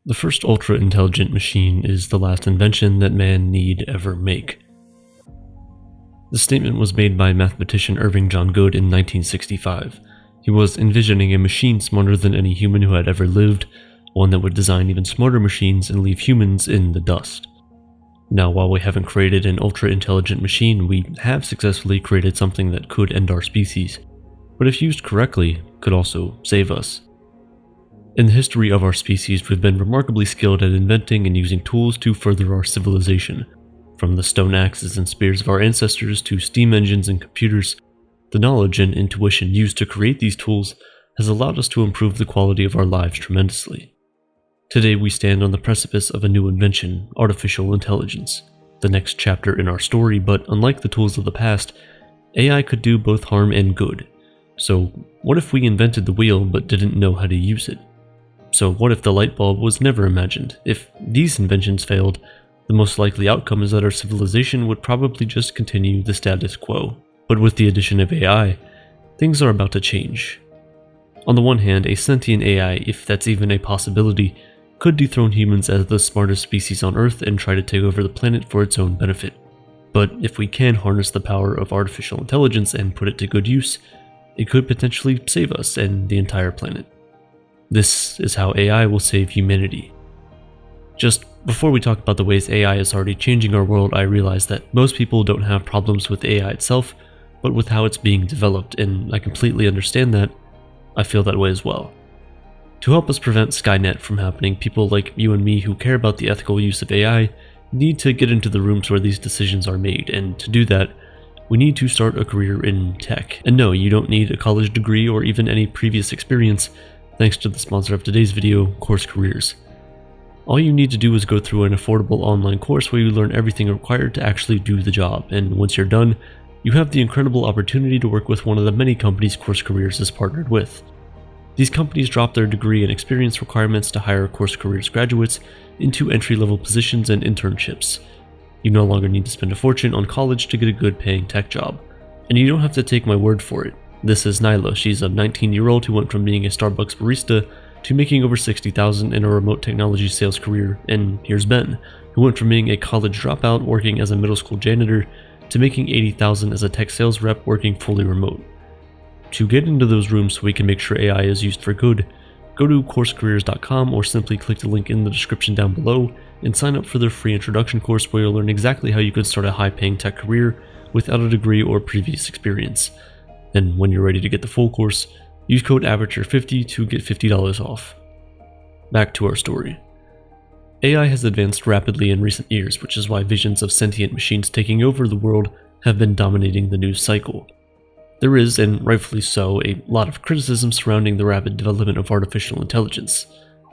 The first ultra-intelligent machine is the last invention that man need ever make. The statement was made by mathematician Irving John Good in 1965. He was envisioning a machine smarter than any human who had ever lived, one that would design even smarter machines and leave humans in the dust. Now, while we haven't created an ultra-intelligent machine, we have successfully created something that could end our species, but if used correctly, could also save us. In the history of our species, we've been remarkably skilled at inventing and using tools to further our civilization. From the stone axes and spears of our ancestors to steam engines and computers, the knowledge and intuition used to create these tools has allowed us to improve the quality of our lives tremendously. Today we stand on the precipice of a new invention, artificial intelligence, the next chapter in our story, but unlike the tools of the past, AI could do both harm and good. So what if we invented the wheel but didn't know how to use it? So what if the light bulb was never imagined? If these inventions failed, the most likely outcome is that our civilization would probably just continue the status quo. But with the addition of AI, things are about to change. On the one hand, a sentient AI, if that's even a possibility, could dethrone humans as the smartest species on Earth and try to take over the planet for its own benefit. But if we can harness the power of artificial intelligence and put it to good use, it could potentially save us and the entire planet. This is how AI will save humanity. Just before we talk about the ways AI is already changing our world, I realize that most people don't have problems with AI itself, but with how it's being developed, and I completely understand that. I feel that way as well. To help us prevent Skynet from happening, people like you and me who care about the ethical use of AI need to get into the rooms where these decisions are made, and to do that, we need to start a career in tech. And no, you don't need a college degree or even any previous experience, thanks to the sponsor of today's video, Course Careers. All you need to do is go through an affordable online course where you learn everything required to actually do the job, and once you're done, you have the incredible opportunity to work with one of the many companies Course Careers is partnered with. These companies drop their degree and experience requirements to hire Course Careers graduates into entry-level positions and internships. You no longer need to spend a fortune on college to get a good paying tech job, and you don't have to take my word for it. This is Nyla. She's a 19-year-old who went from being a Starbucks barista to making over $60,000 in a remote technology sales career, and here's Ben, who went from being a college dropout working as a middle school janitor to making $80,000 as a tech sales rep working fully remote. To get into those rooms so we can make sure AI is used for good, go to CourseCareers.com or simply click the link in the description down below and sign up for their free introduction course where you'll learn exactly how you could start a high-paying tech career without a degree or previous experience. And when you're ready to get the full course, use code Aperture50 to get $50 off. Back to our story. AI has advanced rapidly in recent years, which is why visions of sentient machines taking over the world have been dominating the news cycle. There is, and rightfully so, a lot of criticism surrounding the rapid development of artificial intelligence.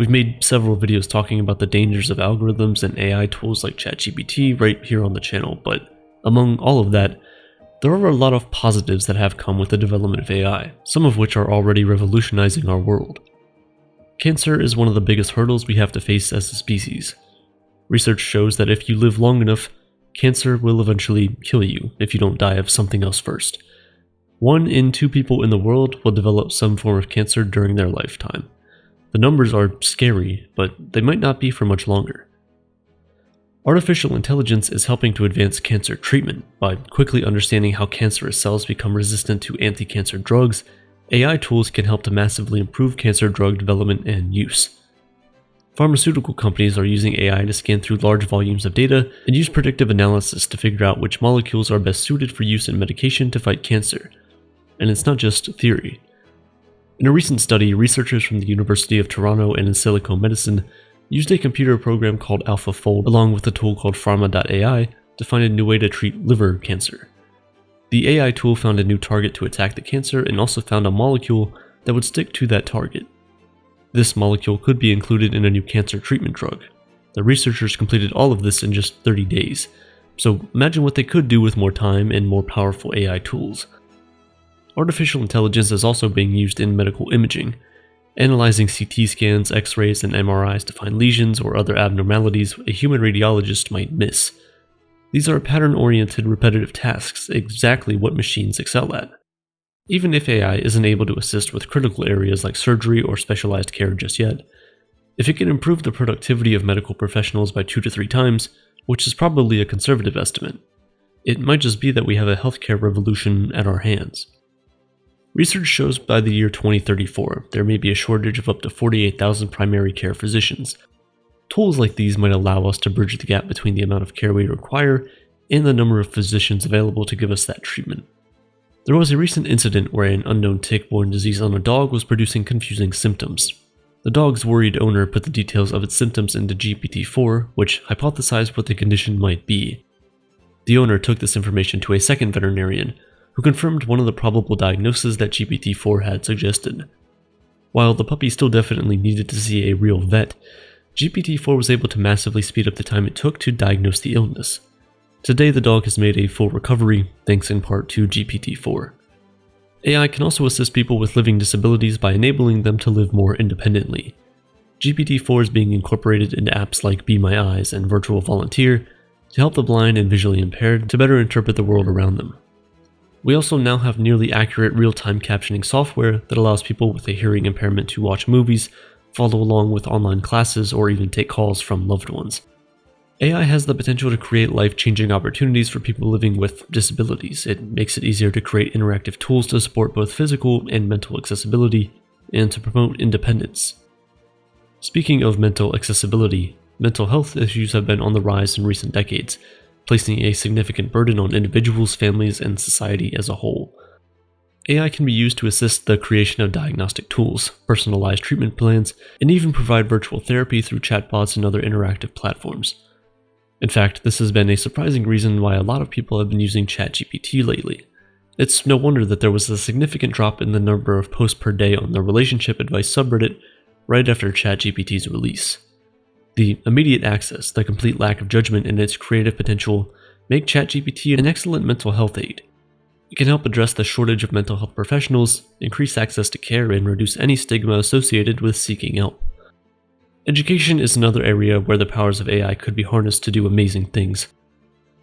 We've made several videos talking about the dangers of algorithms and AI tools like ChatGPT right here on the channel, but among all of that, there are a lot of positives that have come with the development of AI, some of which are already revolutionizing our world. Cancer is one of the biggest hurdles we have to face as a species. Research shows that if you live long enough, cancer will eventually kill you if you don't die of something else first. 1 in 2 people in the world will develop some form of cancer during their lifetime. The numbers are scary, but they might not be for much longer. Artificial intelligence is helping to advance cancer treatment by quickly understanding how cancerous cells become resistant to anti-cancer drugs. AI tools can help to massively improve cancer drug development and use. Pharmaceutical companies are using AI to scan through large volumes of data and use predictive analysis to figure out which molecules are best suited for use in medication to fight cancer. And it's not just theory. In a recent study, researchers from the University of Toronto and Insilico Medicine used a computer program called AlphaFold along with a tool called Pharma.ai to find a new way to treat liver cancer. The AI tool found a new target to attack the cancer and also found a molecule that would stick to that target. This molecule could be included in a new cancer treatment drug. The researchers completed all of this in just 30 days, so imagine what they could do with more time and more powerful AI tools. Artificial intelligence is also being used in medical imaging, analyzing CT scans, X-rays, and MRIs to find lesions or other abnormalities a human radiologist might miss. These are pattern-oriented repetitive tasks, exactly what machines excel at. Even if AI isn't able to assist with critical areas like surgery or specialized care just yet, If it can improve the productivity of medical professionals by 2 to 3 times, which is probably a conservative estimate, it might just be that we have a healthcare revolution at our hands. Research shows by the year 2034, there may be a shortage of up to 48,000 primary care physicians. Tools like these might allow us to bridge the gap between the amount of care we require and the number of physicians available to give us that treatment. There was a recent incident where an unknown tick-borne disease on a dog was producing confusing symptoms. The dog's worried owner put the details of its symptoms into GPT-4, which hypothesized what the condition might be. The owner took this information to a second veterinarian, who confirmed one of the probable diagnoses that GPT-4 had suggested. While the puppy still definitely needed to see a real vet, GPT-4 was able to massively speed up the time it took to diagnose the illness. Today, the dog has made a full recovery, thanks in part to GPT-4. AI can also assist people with living disabilities by enabling them to live more independently. GPT-4 is being incorporated into apps like Be My Eyes and Virtual Volunteer to help the blind and visually impaired to better interpret the world around them. We also now have nearly accurate real-time captioning software that allows people with a hearing impairment to watch movies, follow along with online classes, or even take calls from loved ones. AI has the potential to create life-changing opportunities for people living with disabilities. It makes it easier to create interactive tools to support both physical and mental accessibility, and to promote independence. Speaking of mental accessibility, mental health issues have been on the rise in recent decades, placing a significant burden on individuals, families, and society as a whole. AI can be used to assist the creation of diagnostic tools, personalized treatment plans, and even provide virtual therapy through chatbots and other interactive platforms. In fact, this has been a surprising reason why a lot of people have been using ChatGPT lately. It's no wonder that there was a significant drop in the number of posts per day on the relationship advice subreddit right after ChatGPT's release. The immediate access, the complete lack of judgment, and its creative potential make ChatGPT an excellent mental health aid. It can help address the shortage of mental health professionals, increase access to care, and reduce any stigma associated with seeking help. Education is another area where the powers of AI could be harnessed to do amazing things.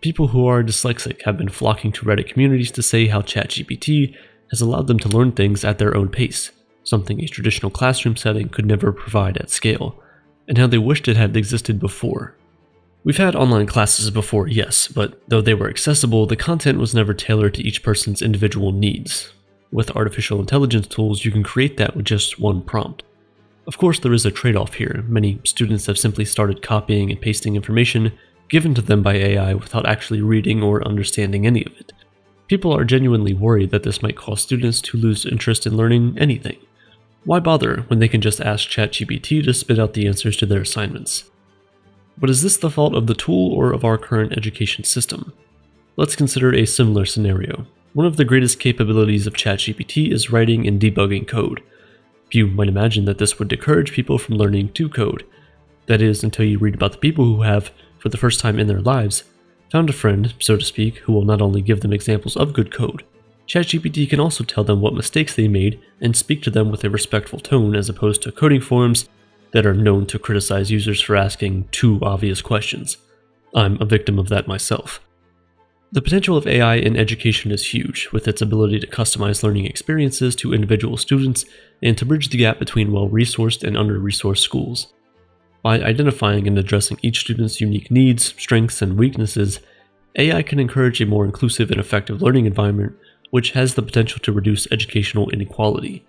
People who are dyslexic have been flocking to Reddit communities to say how ChatGPT has allowed them to learn things at their own pace, something a traditional classroom setting could never provide at scale, and how they wished it had existed before. We've had online classes before, yes, but though they were accessible, the content was never tailored to each person's individual needs. With artificial intelligence tools, you can create that with just one prompt. Of course, there is a trade-off here. Many students have simply started copying and pasting information given to them by AI without actually reading or understanding any of it. People are genuinely worried that this might cause students to lose interest in learning anything. Why bother when they can just ask ChatGPT to spit out the answers to their assignments? But is this the fault of the tool or of our current education system? Let's consider a similar scenario. One of the greatest capabilities of ChatGPT is writing and debugging code. You might imagine that this would discourage people from learning to code. That is, until you read about the people who have, for the first time in their lives, found a friend, so to speak, who will not only give them examples of good code. ChatGPT can also tell them what mistakes they made and speak to them with a respectful tone, as opposed to coding forums that are known to criticize users for asking too obvious questions. I'm a victim of that myself. The potential of AI in education is huge, with its ability to customize learning experiences to individual students and to bridge the gap between well-resourced and under-resourced schools. By identifying and addressing each student's unique needs, strengths, and weaknesses, AI can encourage a more inclusive and effective learning environment, which has the potential to reduce educational inequality.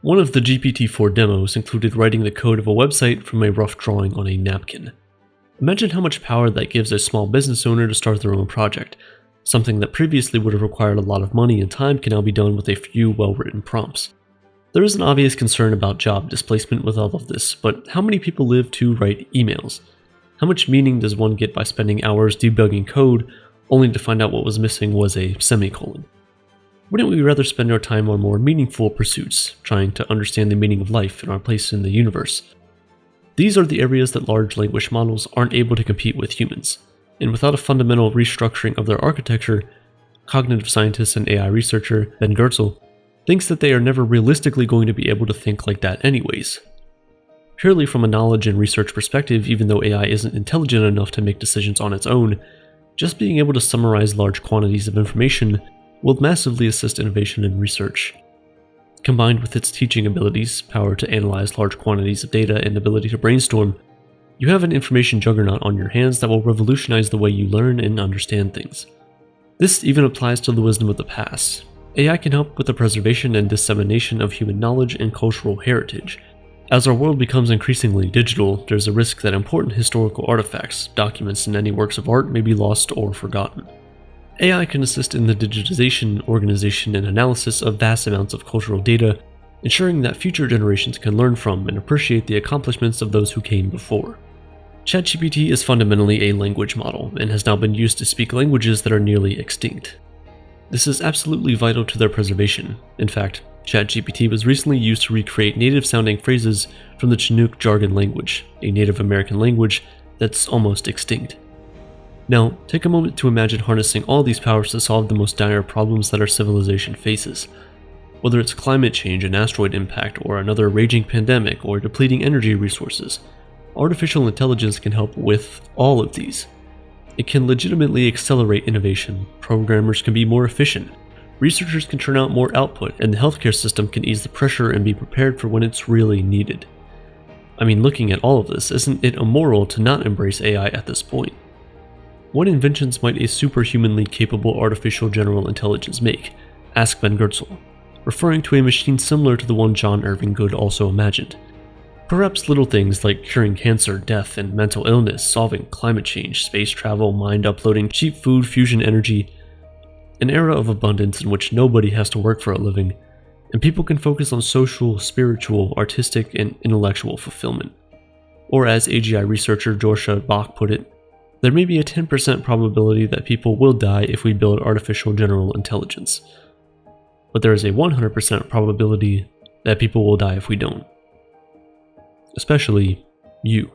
One of the GPT-4 demos included writing the code of a website from a rough drawing on a napkin. Imagine how much power that gives a small business owner to start their own project. Something that previously would have required a lot of money and time can now be done with a few well-written prompts. There is an obvious concern about job displacement with all of this, but how many people live to write emails? How much meaning does one get by spending hours debugging code only to find out what was missing was a semicolon? Wouldn't we rather spend our time on more meaningful pursuits, trying to understand the meaning of life and our place in the universe? These are the areas that large language models aren't able to compete with humans. And without a fundamental restructuring of their architecture, cognitive scientist and AI researcher Ben Goertzel thinks that they are never realistically going to be able to think like that anyways. Purely from a knowledge and research perspective, even though AI isn't intelligent enough to make decisions on its own, just being able to summarize large quantities of information will massively assist innovation and research. Combined with its teaching abilities, power to analyze large quantities of data, and ability to brainstorm, you have an information juggernaut on your hands that will revolutionize the way you learn and understand things. This even applies to the wisdom of the past. AI can help with the preservation and dissemination of human knowledge and cultural heritage. As our world becomes increasingly digital, there's a risk that important historical artifacts, documents, and any works of art may be lost or forgotten. AI can assist in the digitization, organization, and analysis of vast amounts of cultural data, ensuring that future generations can learn from and appreciate the accomplishments of those who came before. ChatGPT is fundamentally a language model and has now been used to speak languages that are nearly extinct. This is absolutely vital to their preservation. In fact, ChatGPT was recently used to recreate native-sounding phrases from the Chinook jargon language, a Native American language that's almost extinct. Now, take a moment to imagine harnessing all these powers to solve the most dire problems that our civilization faces. Whether it's climate change, an asteroid impact, or another raging pandemic, or depleting energy resources, artificial intelligence can help with all of these. It can legitimately accelerate innovation, programmers can be more efficient, researchers can churn out more output, and the healthcare system can ease the pressure and be prepared for when it's really needed. I mean, looking at all of this, isn't it immoral to not embrace AI at this point? What inventions might a superhumanly capable artificial general intelligence make? Asked Ben Goertzel, referring to a machine similar to the one John Irving Good also imagined. Perhaps little things like curing cancer, death, and mental illness, solving climate change, space travel, mind uploading, cheap food, fusion energy, an era of abundance in which nobody has to work for a living, and people can focus on social, spiritual, artistic, and intellectual fulfillment. Or as AGI researcher Joshua Bach put it, there may be a 10% probability that people will die if we build artificial general intelligence, but there is a 100% probability that people will die if we don't. Especially you.